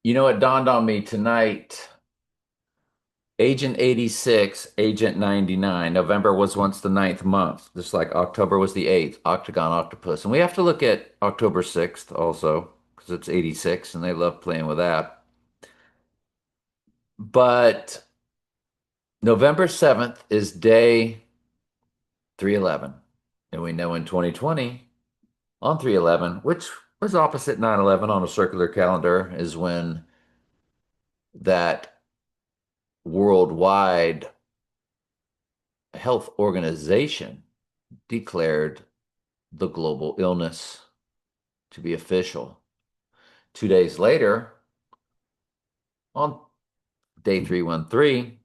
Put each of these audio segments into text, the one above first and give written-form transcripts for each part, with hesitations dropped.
You know, it dawned on me tonight. Agent 86, Agent 99. November was once the ninth month, just like October was the eighth, Octagon Octopus. And we have to look at October 6th also, because it's 86, and they love playing with that. But November 7th is day 311. And we know in 2020, on 311, which was opposite 9/11 on a circular calendar, is when that worldwide health organization declared the global illness to be official. 2 days later, on day 313,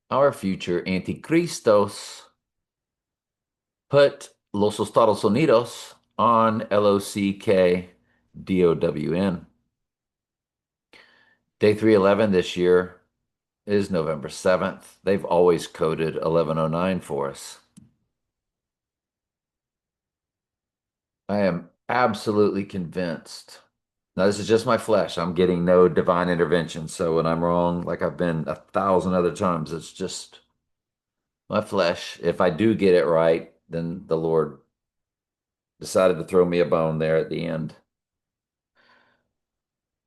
our future Antichristos put Los Estados Unidos on LOCKDOWN. Day 311 this year is November 7th. They've always coded 1109 for us. I am absolutely convinced. Now, this is just my flesh. I'm getting no divine intervention. So when I'm wrong, like I've been 1,000 other times, it's just my flesh. If I do get it right, then the Lord decided to throw me a bone there at the end.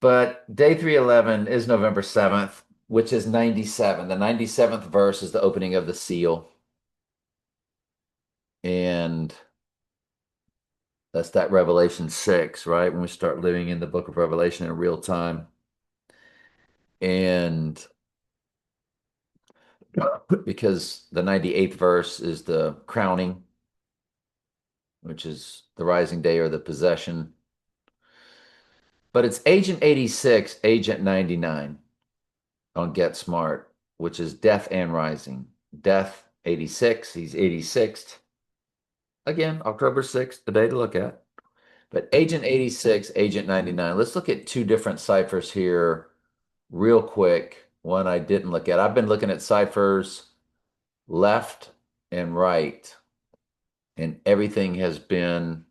But day 311 is November 7th, which is 97. The 97th verse is the opening of the seal. And that's that Revelation 6, right? When we start living in the book of Revelation in real time. And because the 98th verse is the crowning, which is the rising day or the possession. But it's Agent 86, Agent 99 on Get Smart, which is death and rising. Death 86, he's 86th. Again, October 6th, the day to look at. But Agent 86, Agent 99. Let's look at two different ciphers here real quick. One I didn't look at. I've been looking at ciphers left and right, and everything has been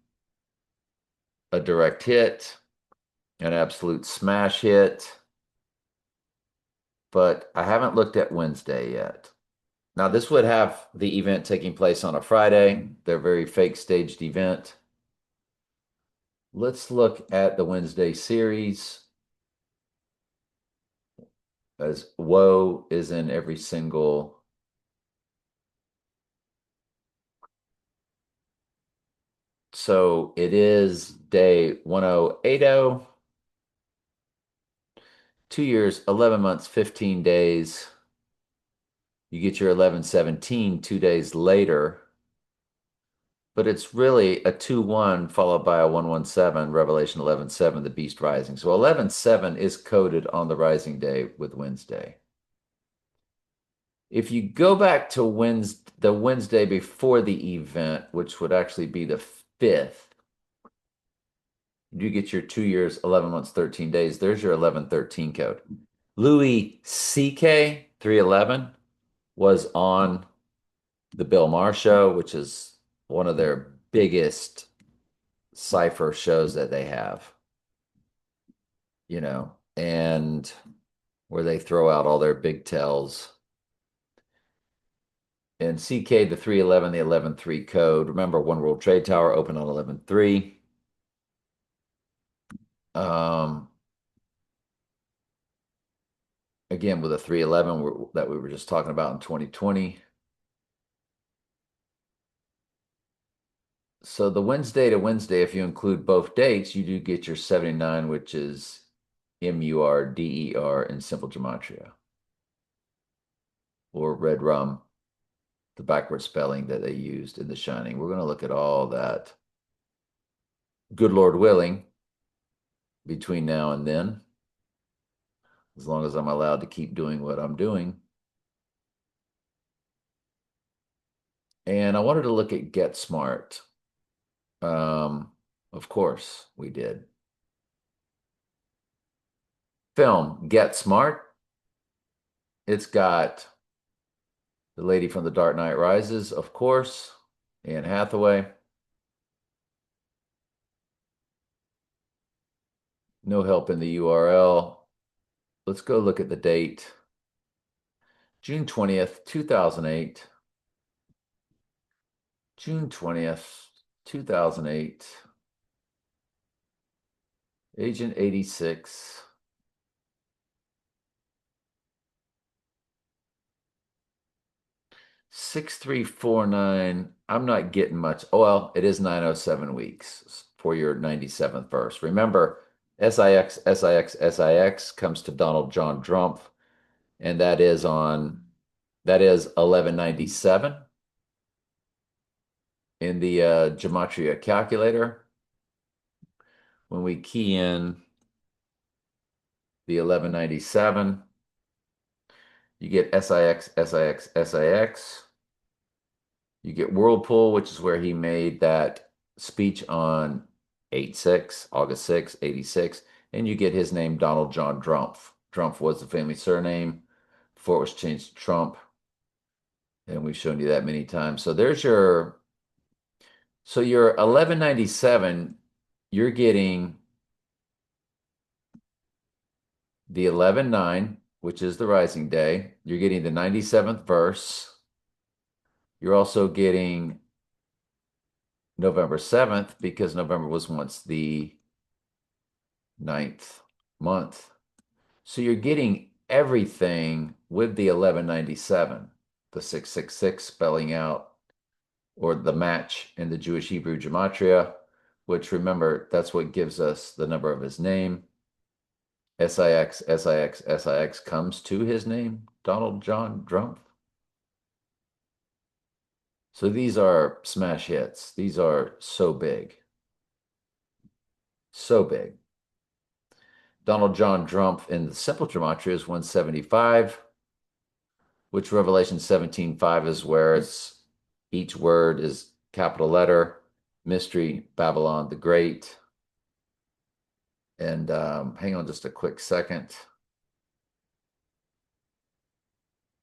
a direct hit, an absolute smash hit, but I haven't looked at Wednesday yet. Now, this would have the event taking place on a Friday, their very fake staged event. Let's look at the Wednesday series, as woe is in every single. So it is day 1080, 2 years, 11 months, 15 days. You get your 1117 2 days later, but it's really a 2-1 followed by a 117, Revelation 11:7, the beast rising. So 11:7 is coded on the rising day with Wednesday. If you go back to the Wednesday before the event, which would actually be the 5th, you get your 2 years, 11 months, 13 days. There's your 1113 code. Louis C.K. 311 was on the Bill Maher show, which is one of their biggest cipher shows that they have, and where they throw out all their big tells. And CK, the 311, the 11.3 code. Remember, One World Trade Tower opened on 11.3. Um, again, with a 311 that we were just talking about in 2020. So the Wednesday to Wednesday, if you include both dates, you do get your 79, which is MURDER in simple gematria, or red rum, the backward spelling that they used in The Shining. We're going to look at all that, good Lord willing, between now and then, as long as I'm allowed to keep doing what I'm doing. And I wanted to look at Get Smart. Of course, we did. Film Get Smart. It's got the lady from The Dark Knight Rises, of course, Anne Hathaway. No help in the URL. let's go look at the date. June 20th, 2008. June 20th, 2008. Agent 86. 6349. I'm not getting much. Oh, well, it is 907 weeks for your 97th verse. Remember, SIX, SIX, SIX comes to Donald John Trump, and that is 1197 in the Gematria calculator. When we key in the 1197, you get SIX, SIX, SIX. You get Whirlpool, which is where he made that speech on 8/6, August 6, 86. And you get his name, Donald John Trump. Trump was the family surname before it was changed to Trump. And we've shown you that many times. So your 1197, you're getting the 11/9, which is the rising day. You're getting the 97th verse. You're also getting November 7th because November was once the ninth month. So you're getting everything with the 1197, the 666 spelling out, or the match in the Jewish Hebrew gematria, which remember, that's what gives us the number of his name. SIX, SIX, SIX comes to his name, Donald John Trump. So these are smash hits. These are so big. So big. Donald John Trump in the simple gematria is 175, which Revelation 17:5 is where each word is capital letter, mystery, Babylon the Great. And hang on just a quick second.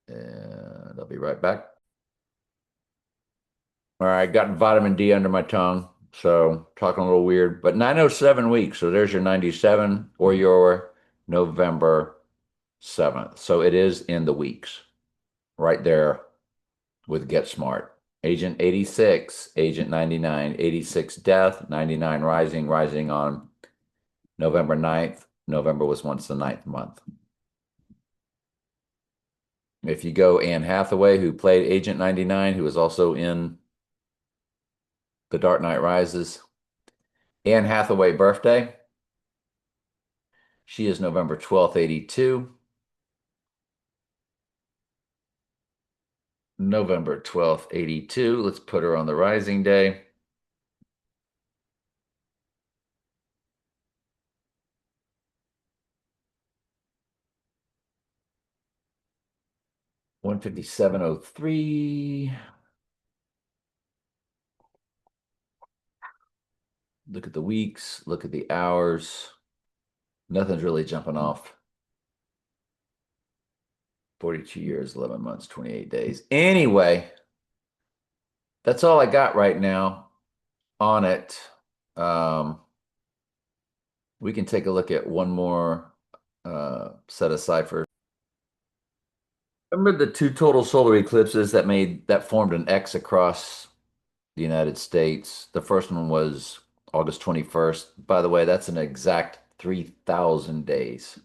And I'll be right back. All right, got vitamin D under my tongue, so talking a little weird, but 907 weeks. So there's your 97 or your November 7th. So it is in the weeks right there with Get Smart. Agent 86, Agent 99, 86 death, 99 rising, rising on November 9th. November was once the ninth month. If you go Anne Hathaway, who played Agent 99, who was also in The Dark Knight Rises. Anne Hathaway birthday. She is November 12th, 82. November 12th, 82. Let's put her on the rising day. $157.03. Look at the weeks, look at the hours. Nothing's really jumping off. 42 years, 11 months, 28 days. Anyway, that's all I got right now on it. We can take a look at one more set of ciphers. Remember the two total solar eclipses that formed an X across the United States? The first one was August 21st. By the way, that's an exact 3,000 days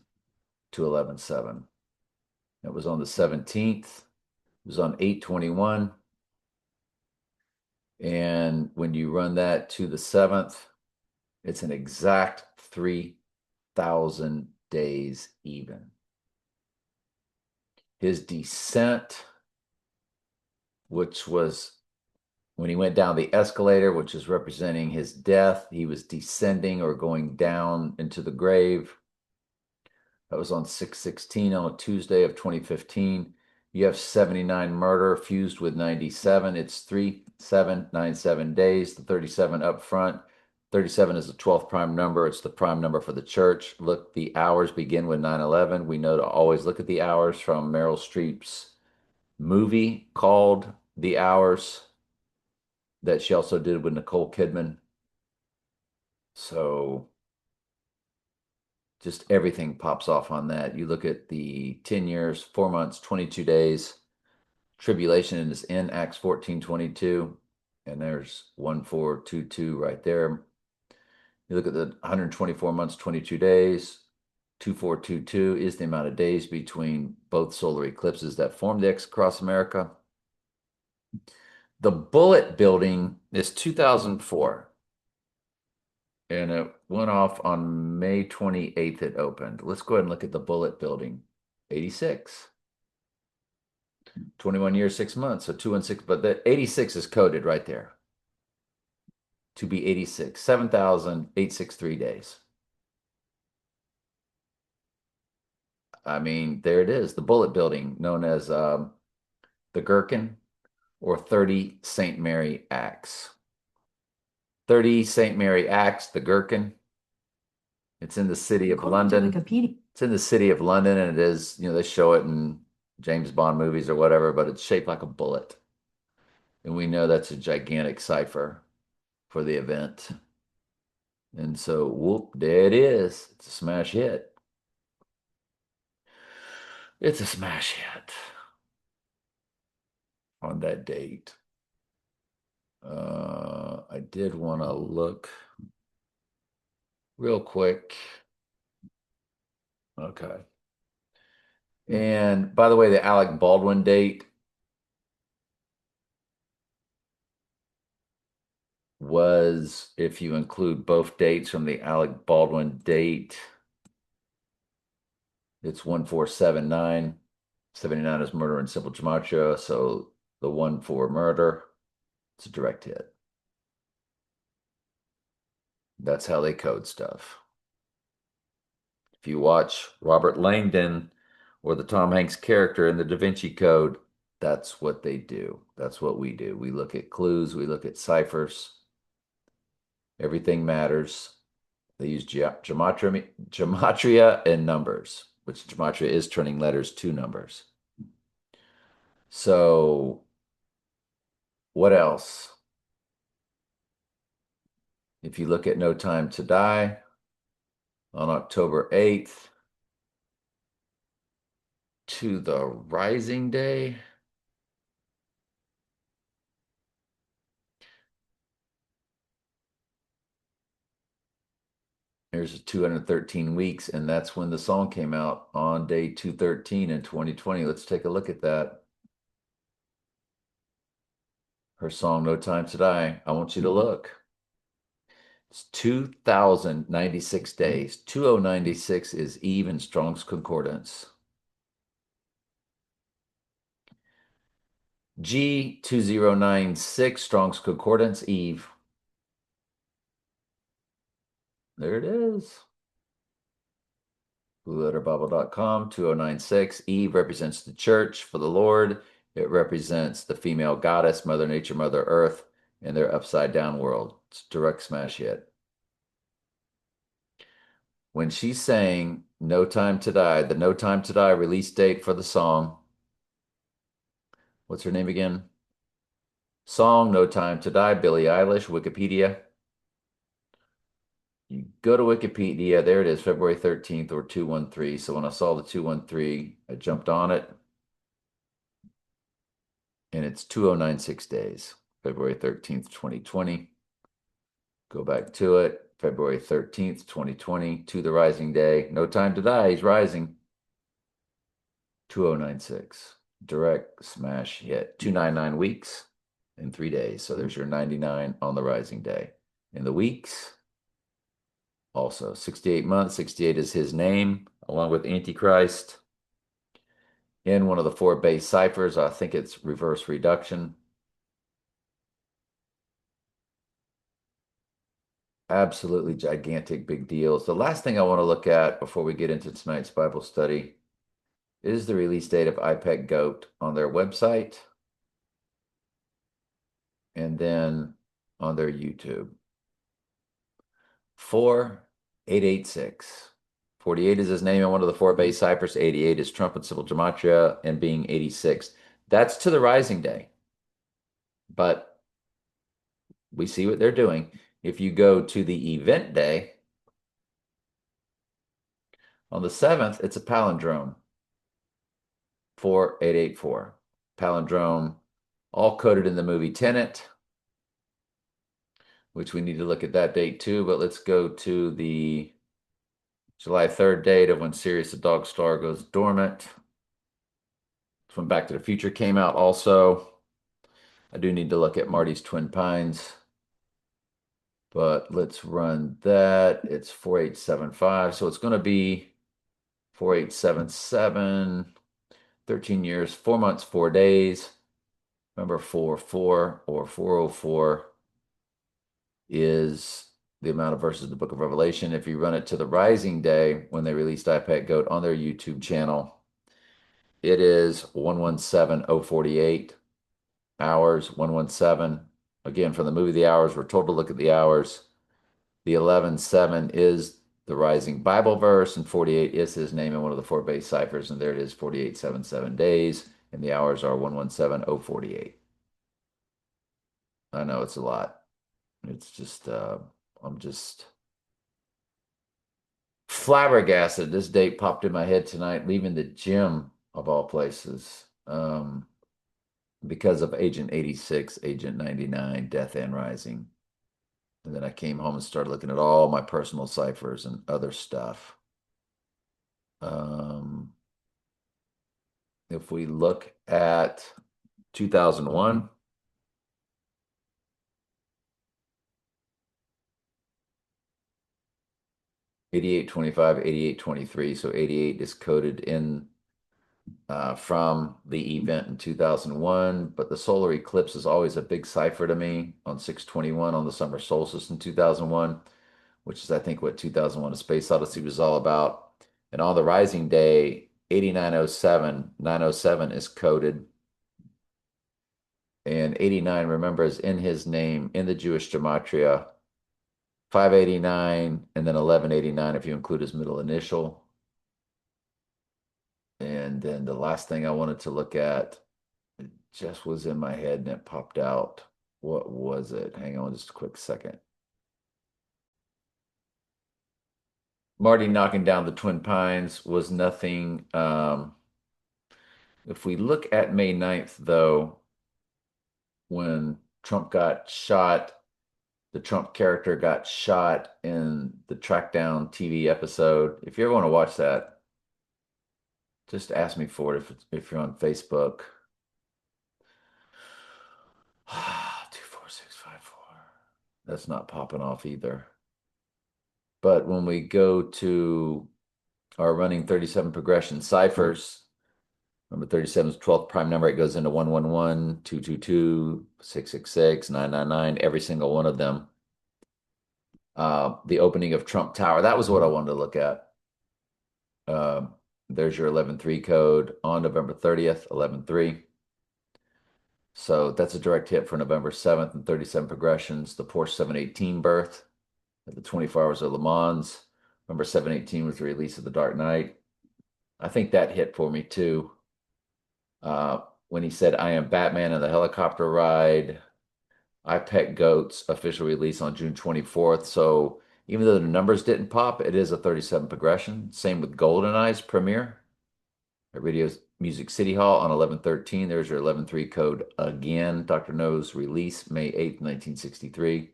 to 11/7. It was on the 17th. It was on 8/21. And when you run that to the 7th, it's an exact 3,000 days even. His descent, which was when he went down the escalator, which is representing his death, he was descending or going down into the grave. That was on 6/16 on a Tuesday of 2015. You have 79 murder fused with 97. It's 3797 days. The 37 up front. 37 is the 12th prime number. It's the prime number for the church. Look, the hours begin with 9/11. We know to always look at the hours from Meryl Streep's movie called The Hours that she also did with Nicole Kidman. So just everything pops off on that. You look at the 10 years, 4 months, 22 days. Tribulation is in Acts 14:22, and there's 1422 right there. You look at the 124 months, 22 days. 2422 is the amount of days between both solar eclipses that formed the X across America. The Bullet Building is 2004, and it went off on May 28th. It opened. Let's go ahead and look at the Bullet Building. 86. 21 years, 6 months. So 216, but the 86 is coded right there to be 86. 7,863 days. I mean, there it is. The Bullet Building, known as the Gherkin or 30 St. Mary Axe. 30 St. Mary Axe, the Gherkin. It's in the city of London. It's in the city of London, and it is, they show it in James Bond movies or whatever, but it's shaped like a bullet. And we know that's a gigantic cipher for the event. And so, whoop, there it is. It's a smash hit. It's a smash hit on that date. I did want to look real quick. Okay. And by the way, the Alec Baldwin date was, if you include both dates from the Alec Baldwin date, it's 1479. 79 is murder in simple gematria, so the 1 for murder, it's a direct hit. That's how they code stuff. If you watch Robert Langdon or the Tom Hanks character in the Da Vinci Code, that's what they do. That's what we do. We look at clues, we look at ciphers. Everything matters. They use gematria and numbers, which gematria is turning letters to numbers. So, what else? If you look at No Time to Die on October 8th to the Rising Day, there's 213 weeks, and that's when the song came out on day 213 in 2020. Let's take a look at that. Her song, No Time to Die. I want you to look. It's 2,096 days. 2096 is Eve in Strong's Concordance. G2096, Strong's Concordance, Eve. There it is. BlueLetterBible.com, 2096. Eve represents the church for the Lord. It represents the female goddess, Mother Nature, Mother Earth, and their upside down world. It's a direct smash hit. When she's saying No Time to Die, the No Time to Die release date for the song, what's her name again? Song, No Time to Die, Billie Eilish, Wikipedia. You go to Wikipedia, there it is, February 13th or 213. So when I saw the 213, I jumped on it. And it's 2096 days, February 13th, 2020. Go back to it, February 13th, 2020, to the rising day. No Time to Die, he's rising. 2096. Direct smash hit. 299 weeks in 3 days. So there's your 99 on the rising day. In the weeks, also 68 months. 68 is his name, along with Antichrist. In one of the 4 base ciphers, I think it's reverse reduction. Absolutely gigantic big deals. The last thing I want to look at before we get into tonight's Bible study is the release date of IPEC GOAT on their website and then on their YouTube. 4886. 48 is his name in one of the 4 base ciphers. 88 is Trump and Civil Gematria, and being 86. That's to the rising day. But we see what they're doing. If you go to the event day, On the 7th, it's a palindrome, 4884. Palindrome, all coded in the movie Tenet, which we need to look at that date too. But let's go to the July 3rd date of when Sirius the Dog Star goes dormant. It's when Back to the Future came out also. I do need to look at Marty's Twin Pines, but let's run that. It's 4875, so it's going to be 4877, 13 years, 4 months, 4 days. Remember, 4 or 404 is the amount of verses in the book of Revelation. If you run it to the Rising Day, when they released iPad Goat on their YouTube channel, it is 117048 hours, 117. Again, from the movie The Hours, we're told to look at the hours. The 11:7 is the Rising Bible verse, and 48 is his name in one of the four base ciphers, and there it is, 4877 days, and the hours are 117048. I know it's a lot. It's just, I'm just flabbergasted. This date popped in my head tonight, leaving the gym of all places, because of Agent 86, Agent 99, Death and Rising. And then I came home and started looking at all my personal ciphers and other stuff. If we look at 2001, 8825, 8823. So 88 is coded in from the event in 2001, but the solar eclipse is always a big cipher to me on 621 on the summer solstice in 2001, which is, I think, what 2001 A Space Odyssey was all about. And on the rising day, 8907, 907 is coded. And 89, remember, is in his name in the Jewish gematria. 589 and then 1189 if you include his middle initial. And then the last thing I wanted to look at, it just was in my head and it popped out. What was it? Hang on just a quick second. Marty knocking down the Twin Pines was nothing. If we look at May 9th, though, when Trump got shot, the Trump character got shot in the Trackdown TV episode. If you ever want to watch that, just ask me for it if you're on Facebook. 24654. That's not popping off either. But when we go to our running 37 progression ciphers, remember 37's 12th prime number, it goes into 111, 222, 666, 999, every single one of them. The opening of Trump Tower, that was what I wanted to look at. There's your 11.3 code on November 30th, 11.3. So that's a direct hit for November 7th and 37 progressions. The Porsche 718 birth at the 24 Hours of Le Mans. November 718 was the release of The Dark Knight. I think that hit for me too. When he said, I am Batman in the helicopter ride. I Pet Goats official release on June 24th. So even though the numbers didn't pop, it is a 37 progression. Same with GoldenEye's premiere at Radio Music City Hall on 11/13. There's your 11.3 code again. Dr. No's release, May 8th, 1963.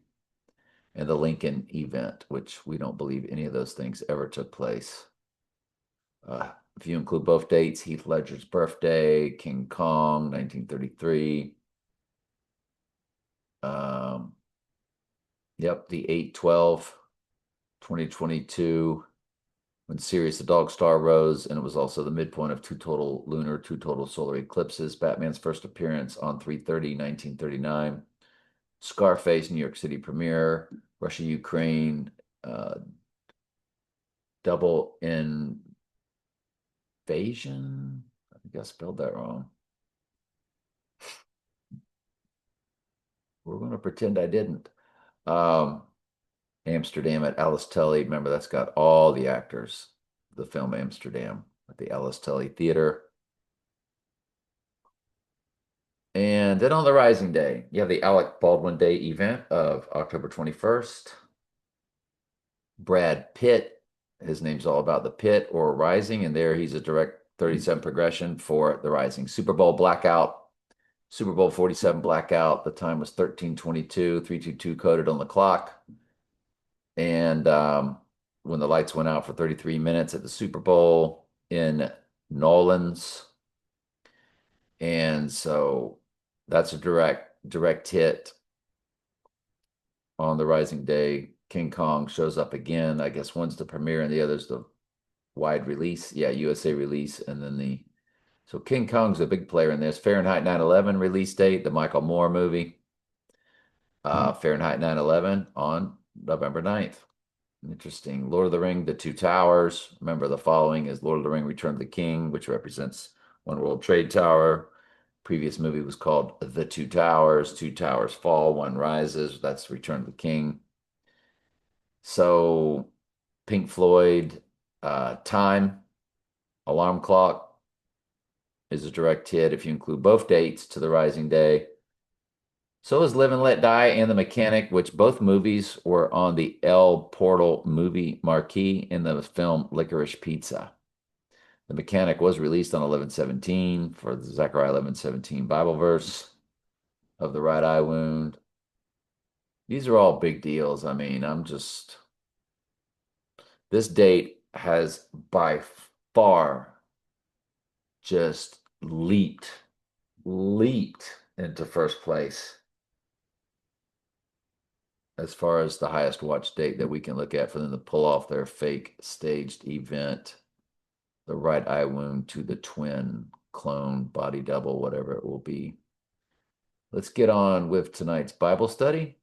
And the Lincoln event, which we don't believe any of those things ever took place. If you include both dates, Heath Ledger's birthday, King Kong, 1933. Yep, the 8/12, 2022, when Sirius the Dog Star rose, and it was also the midpoint of two total lunar, two total solar eclipses. Batman's first appearance on 3/30, 1939. Scarface, New York City premiere. Russia, Ukraine, double invasion. I think I spelled that wrong. We're going to pretend I didn't. Amsterdam at Alice Tully. Remember, that's got all the actors. The film Amsterdam at the Alice Tully Theater. And then on the Rising Day, you have the Alec Baldwin Day event of October 21st. Brad Pitt His name's all about the pit or rising, and there he's a direct 37 progression for the rising. Super Bowl blackout, Super Bowl 47 blackout. The time was 13:22, 3:22 coded on the clock. And when the lights went out for 33 minutes at the Super Bowl in Nolans. And so that's a direct hit on the rising day. King Kong shows up again. I guess one's the premiere and the other's the wide release. Yeah, USA release. And then so King Kong's a big player in this. Fahrenheit 9/11 release date, the Michael Moore movie. Fahrenheit 9/11 on November 9th. Interesting. Lord of the Ring, The Two Towers. Remember, the following is Lord of the Ring, Return of the King, which represents One World Trade Tower. Previous movie was called The Two Towers. Two towers fall, one rises. That's Return of the King. So Pink Floyd, Time, Alarm Clock is a direct hit if you include both dates to the rising day. So is Live and Let Die and The Mechanic, which both movies were on the El Portal movie marquee in the film Licorice Pizza. The Mechanic was released on 11/17 for the Zechariah 11:17 Bible verse of the right eye wound. These are all big deals. I mean, this date has by far just leaped into first place as far as the highest watch date that we can look at for them to pull off their fake staged event, the right eye wound to the twin clone body double, whatever it will be. Let's get on with tonight's Bible study.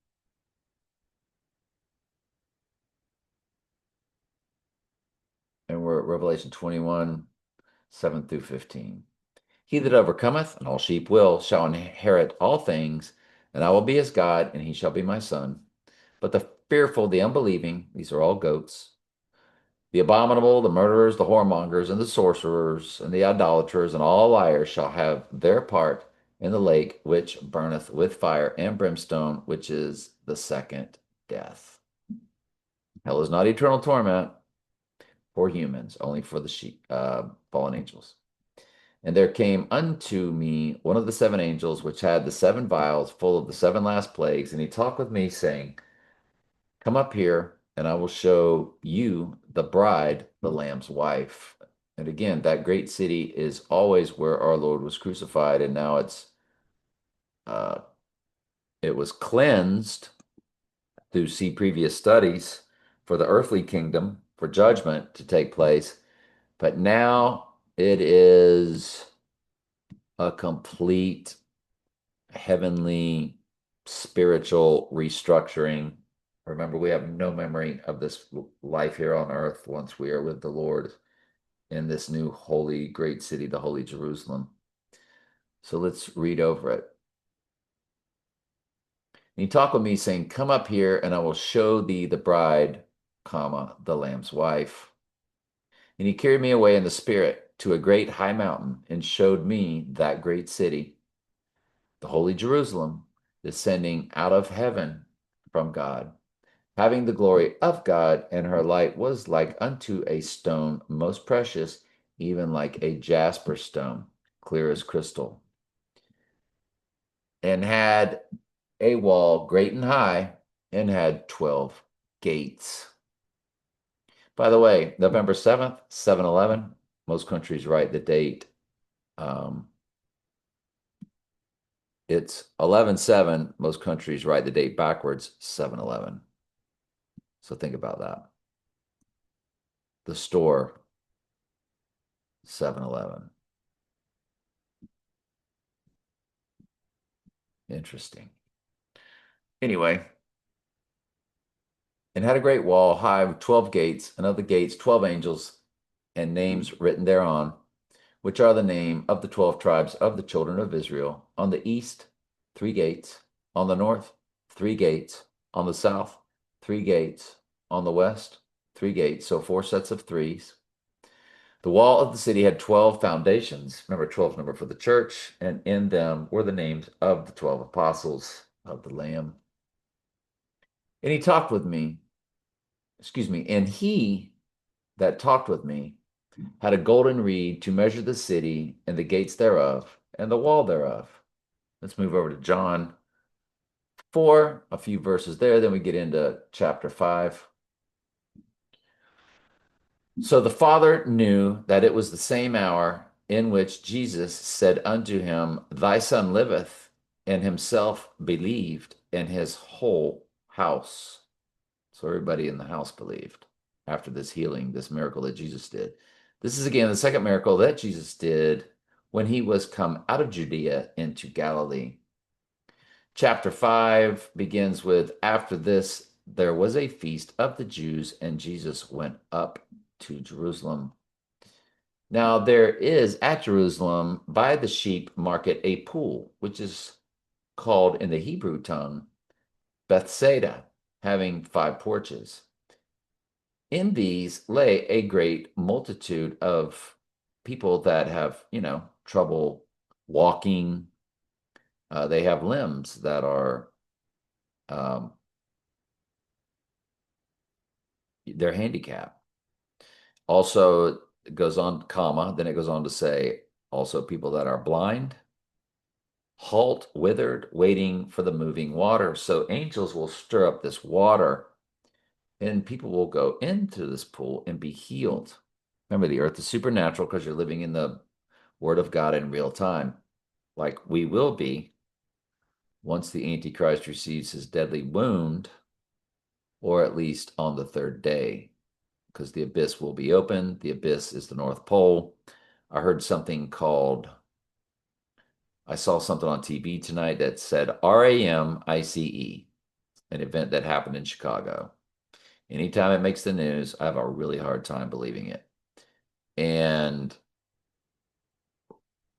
And we're at Revelation 21, 7 through 15. He that overcometh, and all sheep will, shall inherit all things, and I will be his God, and he shall be my son. But the fearful, the unbelieving, these are all goats, the abominable, the murderers, the whoremongers, and the sorcerers, and the idolaters, and all liars shall have their part in the lake which burneth with fire and brimstone, which is the second death. Hell is not eternal torment for humans, only for the sheep, fallen angels. And there came unto me one of the seven angels, which had the seven vials full of the seven last plagues, and he talked with me, saying, Come up here, and I will show you the bride, the Lamb's wife. And again, that great city is always where our Lord was crucified, and now it was cleansed through see previous studies for the earthly kingdom, for judgment to take place. But now it is a complete heavenly spiritual restructuring. Remember, we have no memory of this life here on earth once we are with the Lord in this new holy great city, the Holy Jerusalem. So let's read over it. And he talked with me, saying, Come up here, and I will show thee the bride, comma, the Lamb's wife. And he carried me away in the spirit to a great high mountain, and showed me that great city, the holy Jerusalem, descending out of heaven from God, having the glory of God, and her light was like unto a stone most precious, even like a jasper stone, clear as crystal, and had a wall great and high, and had 12 gates. By the way, November 7th, 7/11, most countries write the date. It's 11/7. Most countries write the date backwards, 7/11. So think about that. The store, 7/11. Interesting. Anyway, and had a great wall high with 12 gates, and of the gates 12 angels, and names written thereon, which are the name of the 12 tribes of the children of Israel. On the east, 3 gates. On the north, 3 gates. On the south, 3 gates. On the west, 3 gates. So 4 sets of threes. The wall of the city had 12 foundations. Remember, 12 number for the church, and in them were the names of the 12 apostles of the Lamb. And he talked with me, and he that talked with me had a golden reed to measure the city and the gates thereof and the wall thereof. Let's move over to John 4, a few verses there. Then we get into chapter 5. So the Father knew that it was the same hour in which Jesus said unto him, Thy son liveth, and himself believed, and his whole house. So everybody in the house believed after this healing, this miracle that Jesus did. This is again the second miracle that Jesus did when he was come out of Judea into Galilee. Chapter 5 begins with, After this, there was a feast of the Jews, and Jesus went up to Jerusalem. Now, there is at Jerusalem by the sheep market a pool, which is called in the Hebrew tongue Bethsaida, having 5 porches. In these lay a great multitude of people that have, trouble walking. They have limbs that are, um, they're handicapped. Also, it goes on, comma, then it goes on to say also people that are blind, halt, withered, waiting for the moving water. So angels will stir up this water and people will go into this pool and be healed. Remember, the earth is supernatural because you're living in the Word of God in real time, like we will be once the Antichrist receives his deadly wound, or at least on the 3rd day, because the abyss will be open. The abyss is the North Pole. I heard something called, I saw something on TV tonight that said RAMICE, an event that happened in Chicago. Anytime it makes the news, I have a really hard time believing it. And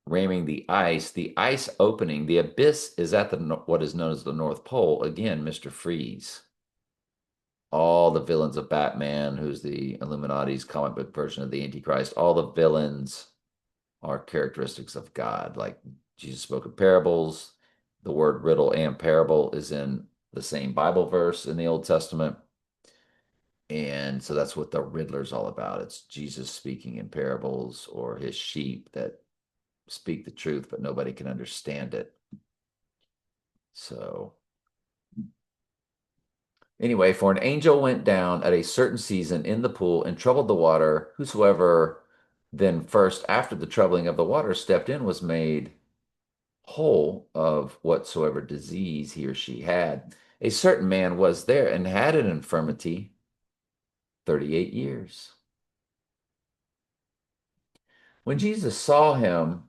ramming the ice opening, the abyss is at what is known as the North Pole. Again, Mr. Freeze. All the villains of Batman, who's the Illuminati's comic book version of the Antichrist, all the villains are characteristics of God. Like Jesus spoke of parables. The word riddle and parable is in the same Bible verse in the Old Testament. And so that's what the Riddler's all about. It's Jesus speaking in parables, or his sheep that speak the truth, but nobody can understand it. So anyway, for an angel went down at a certain season in the pool and troubled the water. Whosoever then first after the troubling of the water stepped in was made whole of whatsoever disease he or she had. A certain man was there and had an infirmity 38 years. When Jesus saw him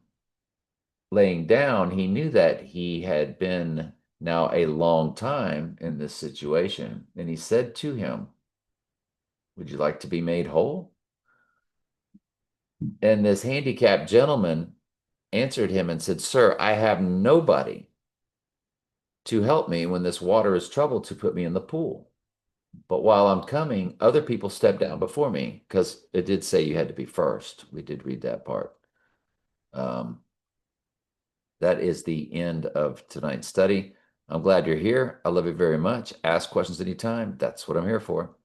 laying down, he knew that he had been now a long time in this situation. And he said to him, Would you like to be made whole? And this handicapped gentleman answered him and said, Sir, I have nobody to help me when this water is troubled to put me in the pool. But while I'm coming, other people step down before me, because it did say you had to be first. We did read that part. That is the end of tonight's study. I'm glad you're here. I love you very much. Ask questions anytime. That's what I'm here for.